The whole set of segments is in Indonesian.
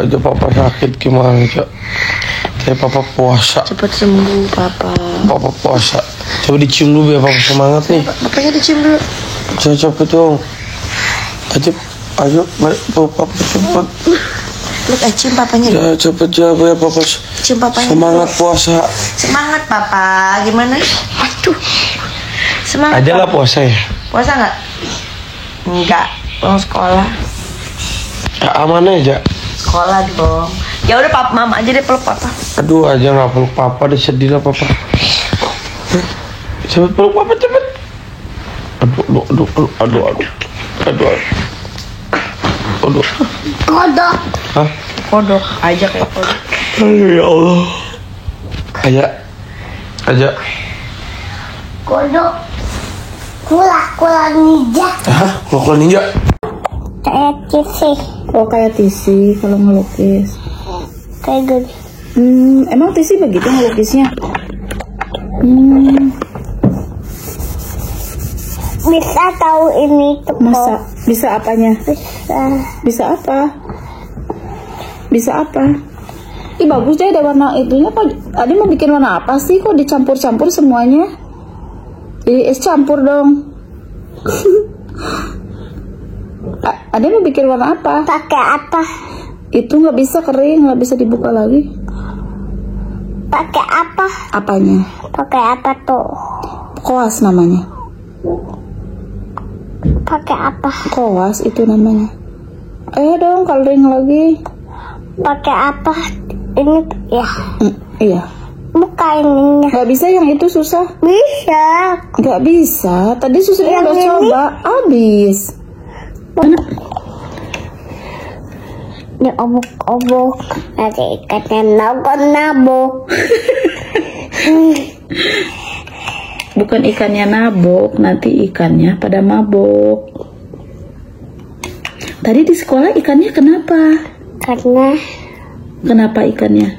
aja papa sakit gimana aja. Kayak papa puasa. Cepat sembuh papa. Papa puasa. Coba dicium dulu biar papa semangat nih. Papanya dicium dulu. Cepet dong. Ayo, papa cepet. Lu cium papanya. Ya cepet jawab ya papa. Cium papanya. Semangat puasa. Semangat papa. Gimana? Aduh. Semangat. Ada lah puasa ya? Puasa nggak? Enggak. Pulang sekolah. Ya, aman aja. Sekolah dong. Ya udah papa, mama aja deh peluk papa. Aduh aja nggak peluk papa, deh sedih lah papa. Cepet peluk papa cepet. Aduh. Kodok. Hah? Kodok aja kayak kodok. Aduh ya Allah. Aja. Kodok. Kula ninja. Hah? Kula ninja? Kayak tisi. Oh kayak tisi kalau ngelukis. Kayak gini. Emang tisi begitu ngelukisnya? Bisa tahu ini tuh. Masa bisa apanya? Bisa. Bisa apa? Ih bagus deh ada warna itunya kok. Ade mau bikin warna apa sih kok dicampur-campur semuanya? Jadi es campur dong. Ade mau bikin warna apa? Pakai apa? Itu nggak bisa kering, nggak bisa dibuka lagi. Pakai apa? Apanya? Pakai apa tuh? Koas namanya. Pakai apa? Koas itu namanya. Ayo dong coloring lagi. Pakai apa? Ini ya. Iya. Buka ininya. Nggak bisa yang itu susah. Bisa. Nggak bisa. Tadi susahnya Yang udah ini? coba. Habis. Mana? Ini obok-obok. Nanti ikatnya nabok. Bukan ikannya nabok, nanti ikannya pada mabok. Tadi di sekolah ikannya kenapa? Kenapa ikannya?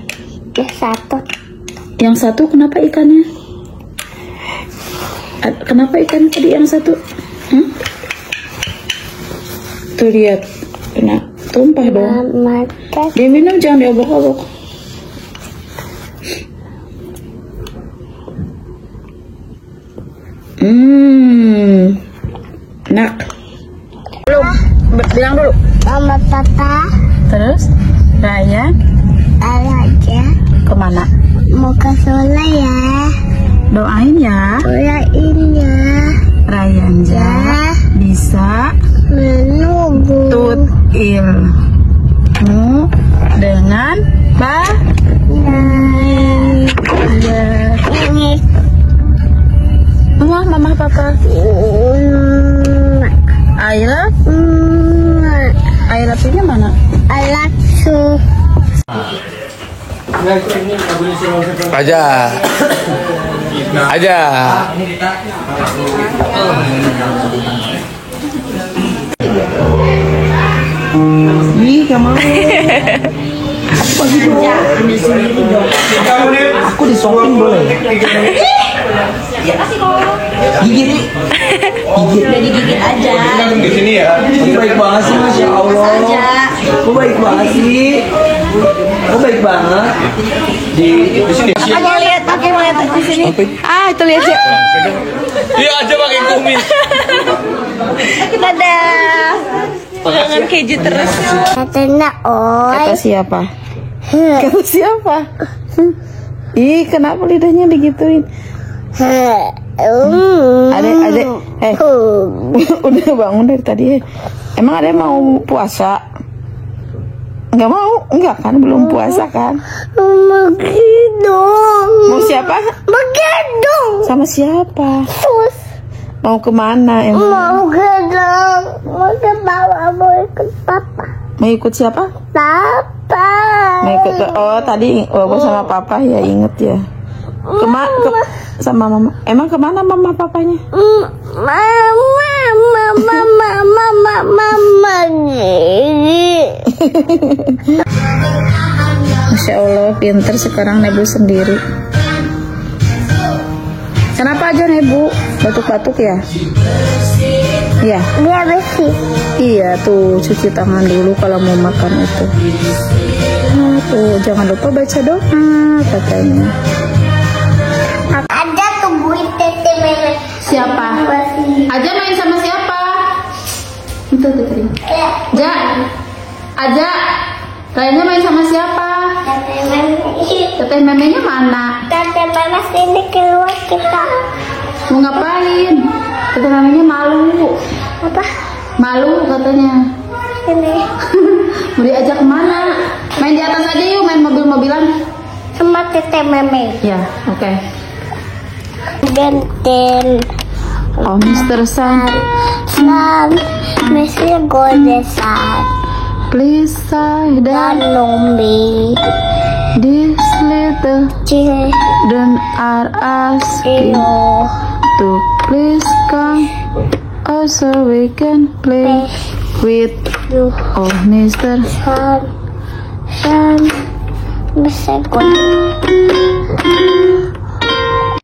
Yang satu kenapa ikannya? Kenapa ikan tadi yang satu? Tuh lihat, kena tumpah dong. Diminum jangan diobok-obok. Enak. Belum, bilang dulu. Mama papa. Terus, Raya Aja. kemana? Mau ke sekolah ya. Doain ya. Doain ya. Rayanja bisa Menunggu. ilmu dengan baik. Ini. Mama papa. I love-nya mana? I love you. Aja. Ih, gak mau. Aku disuapin boleh. Gigit. Udah digigit aja. Di sini ya. Baik banget sih, Masya Allah. Kok baik banget sih? Kok baik banget? Di sini. Pakai lihat di sini. Ah, itu lihat ya. Dia aja pakai kumis. Dadah. Pegangan keju terus. Katanya Kata siapa? Kata siapa? Ih, kenapa lidahnya digituin? Adek, udah bangun dari tadi. Emang adek mau puasa? Enggak mau? Enggak kan? Belum puasa kan? Begitu. Mau siapa? Begitu. Sama siapa? Sus. Mau kemana emang? Mau gedung. Mau ke bawah. Mau ikut papa. Mau ikut siapa? Papa. Mau ikut, oh tadi bapak sama papa ya, inget ya. Sama mama. Emang kemana mama papanya? Mama. Masya Allah, pinter sekarang Nebu sendiri. Kenapa aja Nebu? Batuk-batuk ya? Ya. Biar bersih. Iya tuh, cuci tangan dulu kalau mau makan itu. Nah, tuh jangan lupa baca doa katanya. Ada tungguin tete meme. Siapa? Aja main sama siapa? Itu tuh. Ja. Aja. Kayaknya main sama siapa? Tete meme. Teteh memenya mana? Tete meme sini keluar kita. Mau ngapain? Teteh memenya malu. Apa? Malu katanya. Ini. Mau diajak kemana? Main di atas aja yuk, main mobil-mobilan. Sama tete meme. Ya, oke. Genten. Oh, Mr. Sun. San. Mr. Godesan. Please say that Nombi. this little children are asking to please come, also we can play with oh Mr. San. Mr. Godesan.